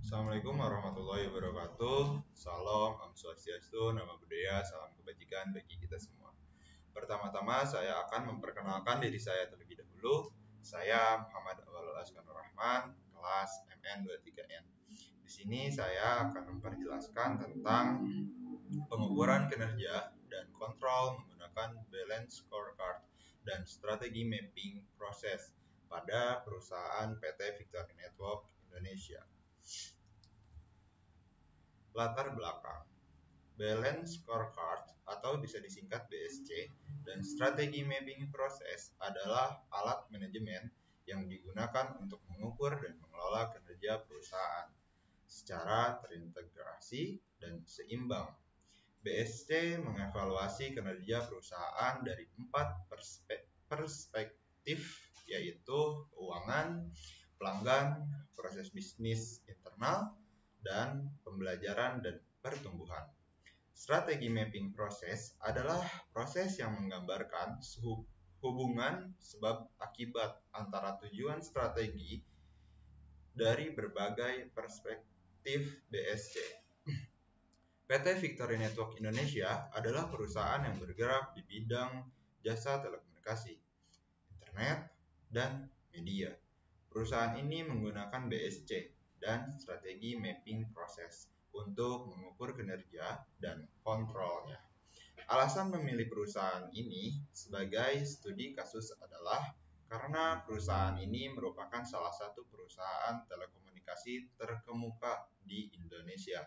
Assalamualaikum warahmatullahi wabarakatuh. Salam, Om Swastiastu, Nama Budaya, salam kebajikan bagi kita semua. Pertama-tama saya akan memperkenalkan diri saya terlebih dahulu. Saya Muhammad Awalul Askanur Rahman, kelas MN23N. Di sini saya akan memperjelaskan tentang pengukuran kinerja dan kontrol menggunakan balance scorecard dan strategi mapping proses pada perusahaan PT Victory Network Indonesia. Latar belakang Balance Scorecard atau bisa disingkat BSC dan strategi mapping proses adalah alat manajemen yang digunakan untuk mengukur dan mengelola kinerja perusahaan secara terintegrasi dan seimbang. BSC mengevaluasi kinerja perusahaan dari 4 perspektif, yaitu keuangan, pelanggan, proses bisnis internal, dan pembelajaran dan pertumbuhan. Strategi mapping proses adalah proses yang menggambarkan hubungan sebab akibat antara tujuan strategi dari berbagai perspektif BSC. PT Victory Network Indonesia adalah perusahaan yang bergerak di bidang jasa telekomunikasi, internet, dan media. Perusahaan ini menggunakan BSC dan strategi mapping proses untuk mengukur kinerja dan kontrolnya. Alasan memilih perusahaan ini sebagai studi kasus adalah karena perusahaan ini merupakan salah satu perusahaan telekomunikasi terkemuka di Indonesia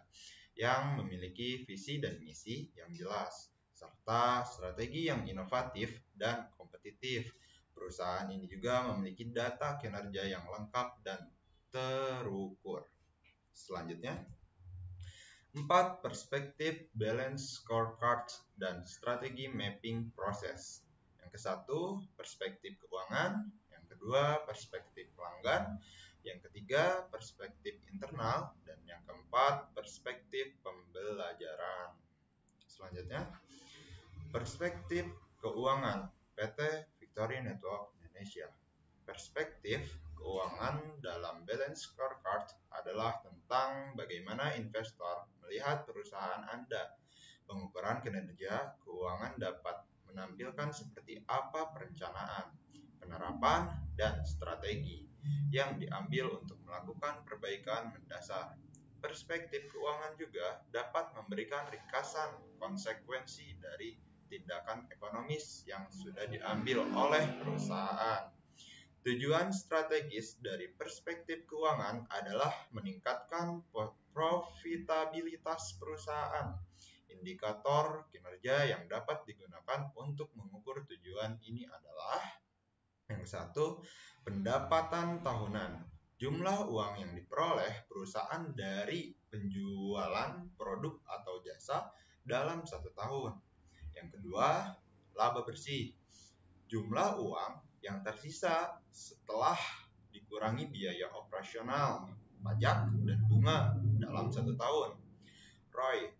yang memiliki visi dan misi yang jelas, serta strategi yang inovatif dan kompetitif. Perusahaan ini juga memiliki data kinerja yang lengkap dan terukur. Selanjutnya, 4 perspektif balance scorecard dan strategi mapping proses. Yang ke-1, perspektif keuangan. Yang kedua, perspektif pelanggan. Yang ketiga, perspektif internal. Dan yang keempat, perspektif pembelajaran. Selanjutnya, perspektif keuangan PT Victory Network Indonesia. Perspektif keuangan dalam balance scorecard adalah tentang bagaimana investor melihat perusahaan Anda. Pengukuran kinerja keuangan dapat menampilkan seperti apa perencanaan, penerapan, dan strategi yang diambil untuk melakukan perbaikan mendasar. Perspektif keuangan juga dapat memberikan ringkasan konsekuensi dari tindakan ekonomis yang sudah diambil oleh perusahaan. Tujuan strategis dari perspektif keuangan adalah meningkatkan profitabilitas perusahaan. Indikator kinerja yang dapat digunakan untuk mengukur tujuan ini adalah yang satu, pendapatan tahunan. Jumlah uang yang diperoleh perusahaan dari penjualan produk atau jasa dalam 1 tahun. Yang kedua, laba bersih. Jumlah uang yang tersisa setelah dikurangi biaya operasional, pajak, dan bunga dalam 1 tahun. ROI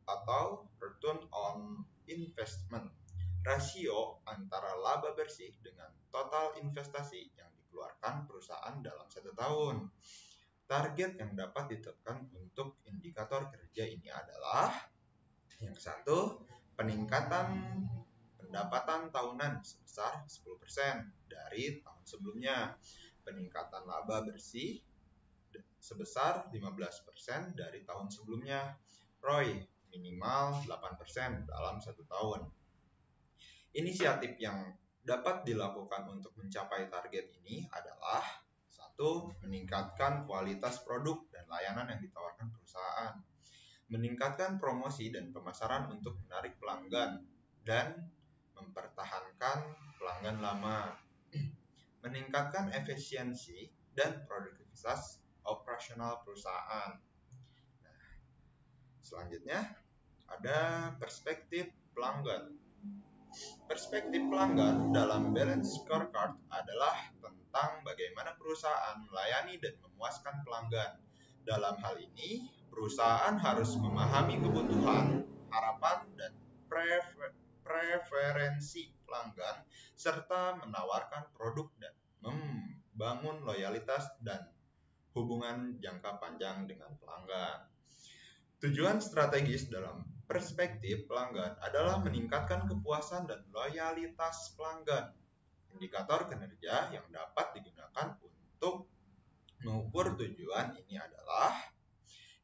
atau Return on Investment, rasio antara laba bersih dengan total investasi yang dikeluarkan perusahaan dalam 1 tahun. Target yang dapat ditetapkan untuk indikator kerja ini adalah yang ke-1, peningkatan pendapatan tahunan sebesar 10% dari tahun sebelumnya. Peningkatan laba bersih sebesar 15% dari tahun sebelumnya. ROI minimal 8% dalam 1 tahun. Inisiatif yang dapat dilakukan untuk mencapai target ini adalah 1. Meningkatkan kualitas produk dan layanan yang ditawarkan perusahaan. Meningkatkan promosi dan pemasaran untuk menarik pelanggan dan mempertahankan pelanggan lama. Meningkatkan efisiensi dan produktivitas operasional perusahaan. Nah, selanjutnya ada perspektif pelanggan. Perspektif pelanggan dalam balance scorecard adalah tentang bagaimana perusahaan melayani dan memuaskan pelanggan. Dalam hal ini, perusahaan harus memahami kebutuhan, harapan, dan preferensi pelanggan, serta menawarkan produk dan membangun loyalitas dan hubungan jangka panjang dengan pelanggan. Tujuan strategis dalam perspektif pelanggan adalah meningkatkan kepuasan dan loyalitas pelanggan. Indikator kinerja yang dapat digunakan untuk mengukur tujuan ini adalah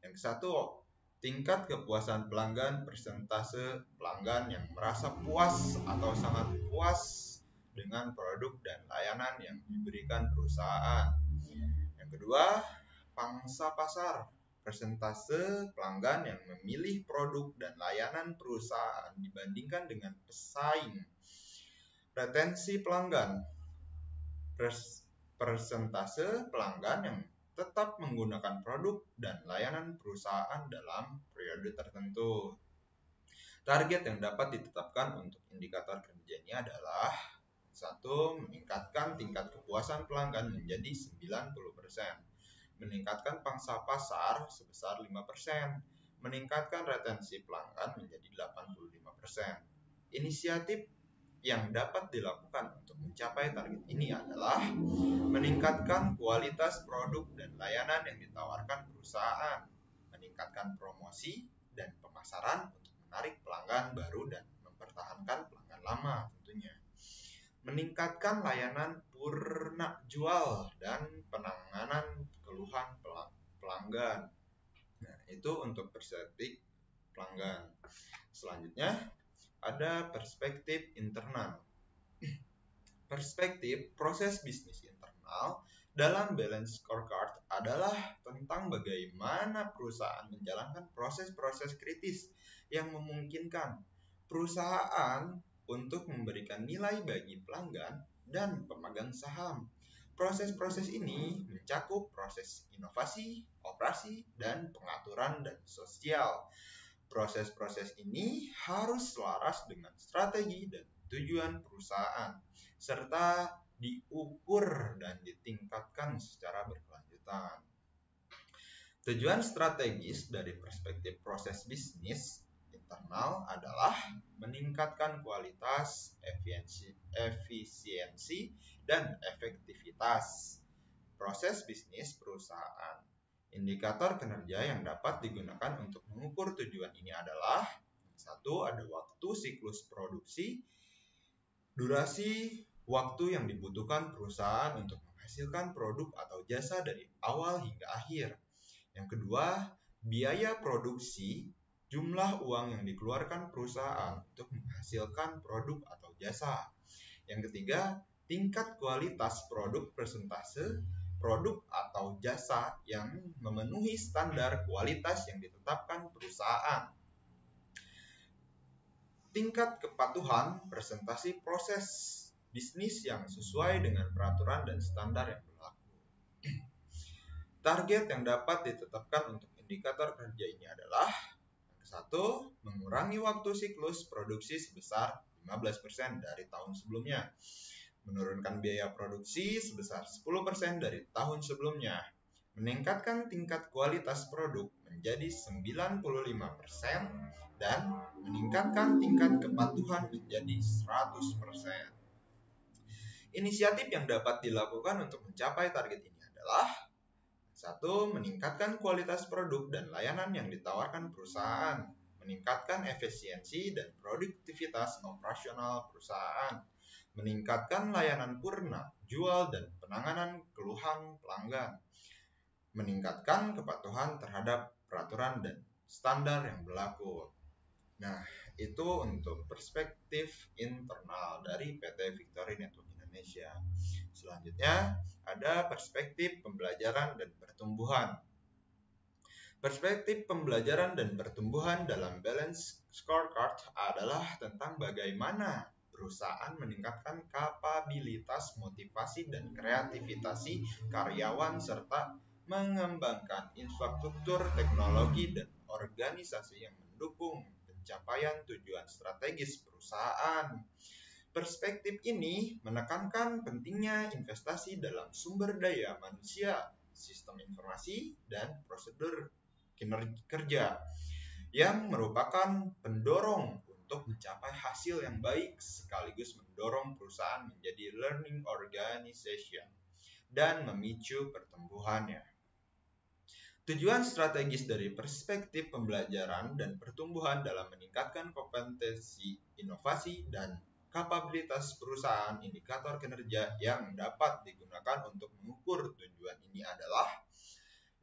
yang satu, tingkat kepuasan pelanggan, persentase pelanggan yang merasa puas atau sangat puas dengan produk dan layanan yang diberikan perusahaan. Yang kedua, pangsa pasar, persentase pelanggan yang memilih produk dan layanan perusahaan dibandingkan dengan pesaing. Retensi pelanggan, persentase pelanggan yang tetap menggunakan produk dan layanan perusahaan dalam periode tertentu. Target yang dapat ditetapkan untuk indikator kerja ini adalah satu, meningkatkan tingkat kepuasan pelanggan menjadi 90%, meningkatkan pangsa pasar sebesar 5%, meningkatkan retensi pelanggan menjadi 85%. Inisiatif yang dapat dilakukan untuk mencapai target ini adalah meningkatkan kualitas produk dan layanan yang ditawarkan perusahaan, meningkatkan promosi dan pemasaran untuk menarik pelanggan baru dan mempertahankan pelanggan lama tentunya, meningkatkan layanan purna jual dan penanganan keluhan pelanggan. Nah, itu untuk perspektif pelanggan. Selanjutnya, ada perspektif internal. Perspektif proses bisnis internal dalam balance scorecard adalah tentang bagaimana perusahaan menjalankan proses-proses kritis yang memungkinkan perusahaan untuk memberikan nilai bagi pelanggan dan pemegang saham. Proses-proses ini mencakup proses inovasi, operasi, dan pengaturan dan sosial. Proses-proses ini harus selaras dengan strategi dan tujuan perusahaan, serta diukur dan ditingkatkan secara berkelanjutan. Tujuan strategis dari perspektif proses bisnis internal adalah meningkatkan kualitas, efisiensi, dan efektivitas proses bisnis perusahaan. Indikator kinerja yang dapat digunakan untuk mengukur tujuan ini adalah satu, ada waktu siklus produksi, durasi waktu yang dibutuhkan perusahaan untuk menghasilkan produk atau jasa dari awal hingga akhir. Yang kedua, biaya produksi, jumlah uang yang dikeluarkan perusahaan untuk menghasilkan produk atau jasa. Yang ketiga, tingkat kualitas produk, persentase produk atau jasa yang memenuhi standar kualitas yang ditetapkan perusahaan. Tingkat kepatuhan, presentasi proses bisnis yang sesuai dengan peraturan dan standar yang berlaku. Target yang dapat ditetapkan untuk indikator kerja ini adalah satu, mengurangi waktu siklus produksi sebesar 15% dari tahun sebelumnya, menurunkan biaya produksi sebesar 10% dari tahun sebelumnya, meningkatkan tingkat kualitas produk menjadi 95% dan meningkatkan tingkat kepatuhan menjadi 100%. Inisiatif yang dapat dilakukan untuk mencapai target ini adalah satu, meningkatkan kualitas produk dan layanan yang ditawarkan perusahaan, meningkatkan efisiensi dan produktivitas operasional perusahaan, meningkatkan layanan purna, jual, dan penanganan keluhan pelanggan, meningkatkan kepatuhan terhadap peraturan dan standar yang berlaku. Nah, itu untuk perspektif internal dari PT Victory Network Indonesia. Selanjutnya, ada perspektif pembelajaran dan pertumbuhan. Perspektif pembelajaran dan pertumbuhan dalam balance scorecard adalah tentang bagaimana perusahaan meningkatkan kapabilitas, motivasi, dan kreativitas karyawan serta mengembangkan infrastruktur teknologi dan organisasi yang mendukung pencapaian tujuan strategis perusahaan. Perspektif ini menekankan pentingnya investasi dalam sumber daya manusia, sistem informasi, dan prosedur kinerja yang merupakan pendorong untuk mencapai hasil yang baik sekaligus mendorong perusahaan menjadi learning organization dan memicu pertumbuhannya. Tujuan strategis dari perspektif pembelajaran dan pertumbuhan dalam meningkatkan kompetensi, inovasi, dan kapabilitas perusahaan indikator kinerja yang dapat digunakan untuk mengukur tujuan ini adalah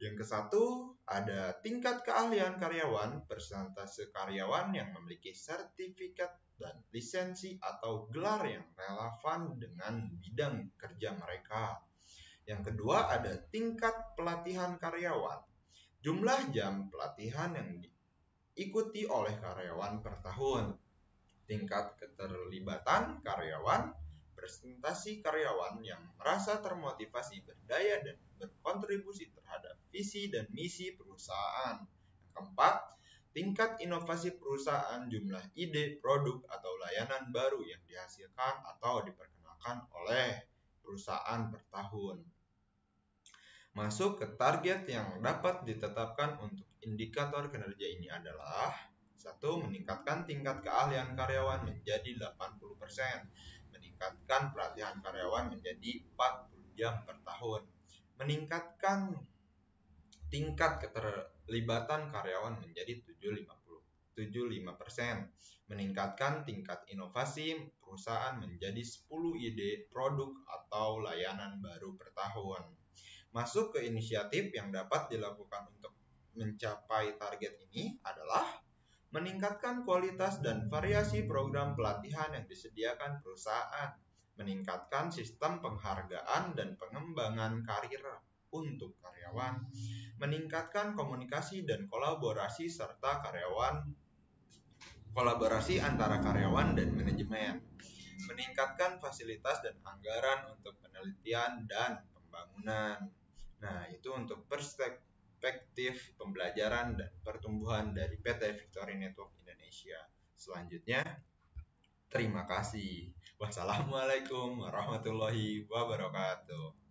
yang ke satu, ada tingkat keahlian karyawan, persentase karyawan yang memiliki sertifikat dan lisensi atau gelar yang relevan dengan bidang kerja mereka. Yang kedua, ada tingkat pelatihan karyawan, jumlah jam pelatihan yang diikuti oleh karyawan per tahun, tingkat keterlibatan karyawan, presentasi karyawan yang merasa termotivasi, berdaya, dan berkontribusi terhadap visi dan misi perusahaan. Yang keempat, tingkat inovasi perusahaan, jumlah ide, produk, atau layanan baru yang dihasilkan atau diperkenalkan oleh perusahaan per tahun. Masuk ke target yang dapat ditetapkan untuk indikator kinerja ini adalah 1. Meningkatkan tingkat keahlian karyawan menjadi 80%. Meningkatkan pelatihan karyawan menjadi 40 jam per tahun. Meningkatkan tingkat keterlibatan karyawan menjadi 75%. Meningkatkan tingkat inovasi perusahaan menjadi 10 ide, produk, atau layanan baru per tahun. Masuk ke inisiatif yang dapat dilakukan untuk mencapai target ini adalah meningkatkan kualitas dan variasi program pelatihan yang disediakan perusahaan, meningkatkan sistem penghargaan dan pengembangan karir untuk karyawan, meningkatkan komunikasi dan kolaborasi antara karyawan dan manajemen, meningkatkan fasilitas dan anggaran untuk penelitian dan pembangunan. Nah, itu untuk perspektif pembelajaran dan pertumbuhan dari PT Victory Network Indonesia. Selanjutnya, terima kasih. Wassalamualaikum warahmatullahi wabarakatuh.